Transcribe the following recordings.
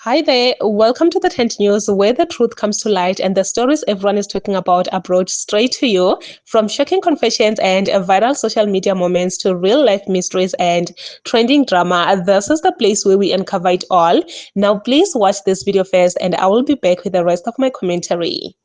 Hi there, welcome to the Tent News, where the truth comes to light and the stories everyone is talking about are brought straight to you. From shocking confessions and viral social media moments to real life mysteries and trending drama, this is the place where we uncover it all. Now, please watch this video first, and I will be back with the rest of my commentary.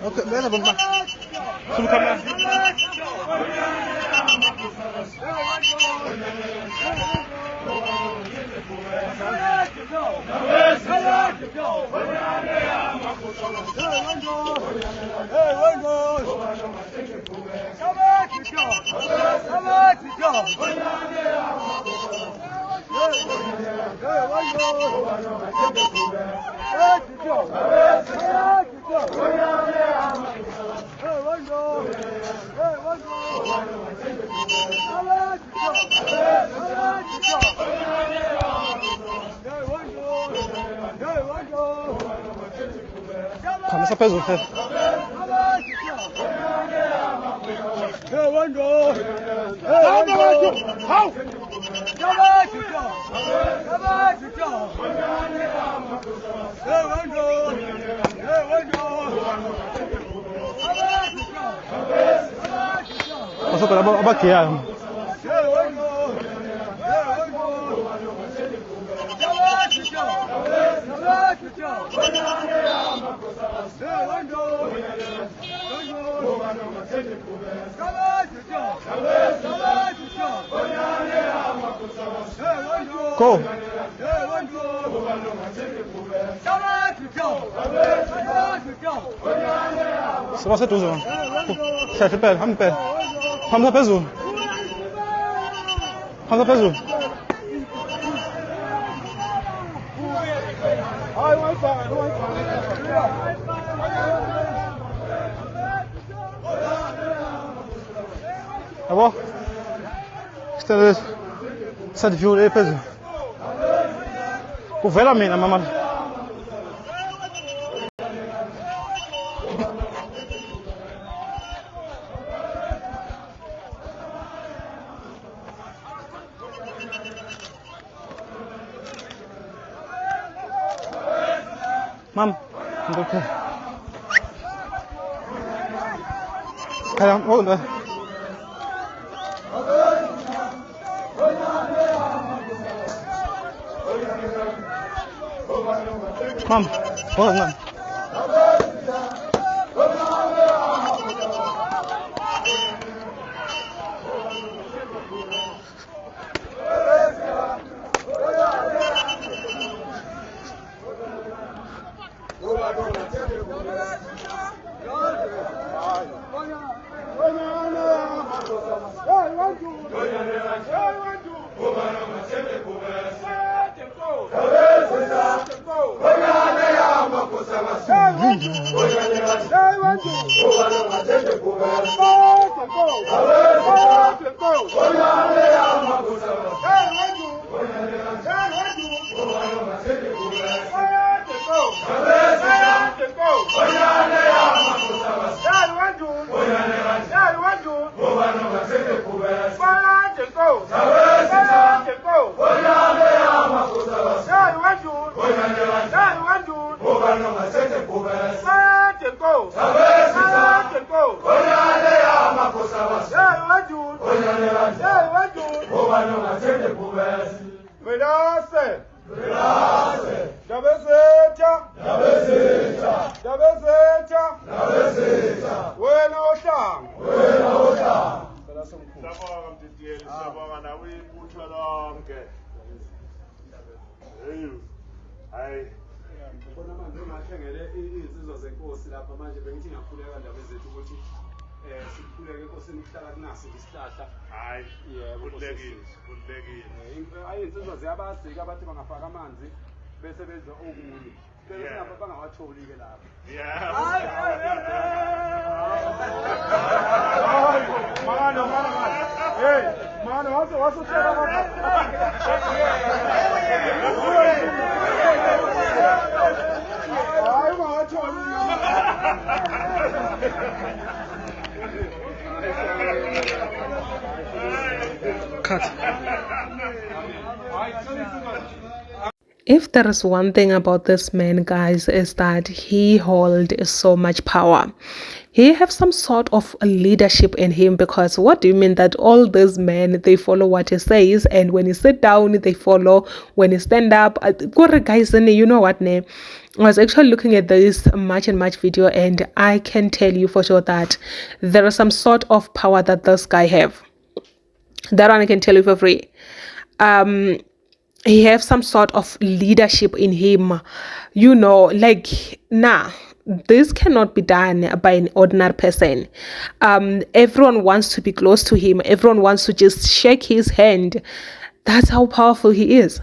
Okay, better than that. Some camera. Começa a peso, Passou pela baquear. Go. Se você tudo, chefe pé, vamos pé, vamos a peso, vamos a peso. Tá bom? Estende, sete viu aí peso. O velho mina, mamãe. Mam, okay. Kaya, oh, Mam, oh, no. Insizwa ziyabasika abathi bangafaka amanzi bese benza okunye If there is one thing about this man, guys, is that he holds so much power. He has some sort of leadership in him, because what do you mean that all these men, they follow what he says, and when he sit down they follow, when he stand up, guys, you know what, I was actually looking at this much video, and I can tell you for sure that there is some sort of power that this guy have. That one I can tell you for free. He have some sort of leadership in him, like, this cannot be done by an ordinary person. Everyone wants to be close to him, everyone wants to just shake his hand. That's how powerful he is.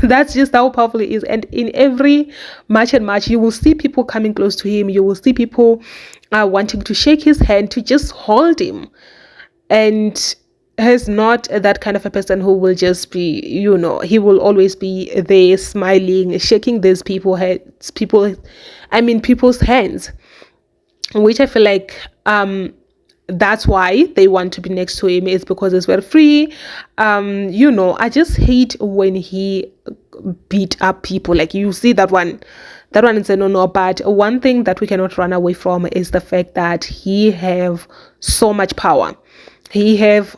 That's just how powerful he is. And in every match, you will see people coming close to him, you will see people wanting to shake his hand, to just hold him. And he's not that kind of a person who will just be, he will always be there smiling, shaking these people's hands, which I feel like that's why they want to be next to him, is because it's very free. I just hate when he beat up people. Like, you see that one is a no. But one thing that we cannot run away from is the fact that he have so much power. He is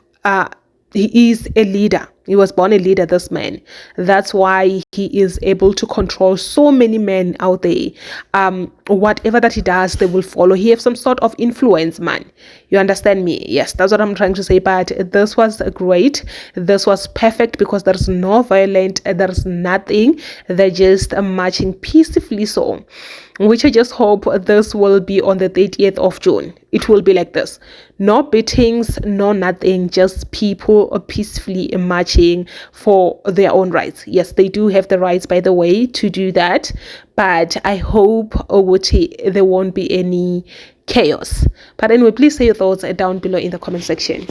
a leader. He was born a leader, this man. That's why he is able to control so many men out there. Whatever that he does, they will follow. He has some sort of influence, man. You understand me? Yes, that's what I'm trying to say. But this was great. This was perfect, because there's no violence, there's nothing. They're just marching peacefully, so which I just hope this will be on the 30th of June. It will be like this. No beatings, no nothing, just people peacefully marching for their own rights. Yes, they do have the rights, by the way, to do that. But I hope there won't be any chaos. But anyway, please say your thoughts down below in the comment section.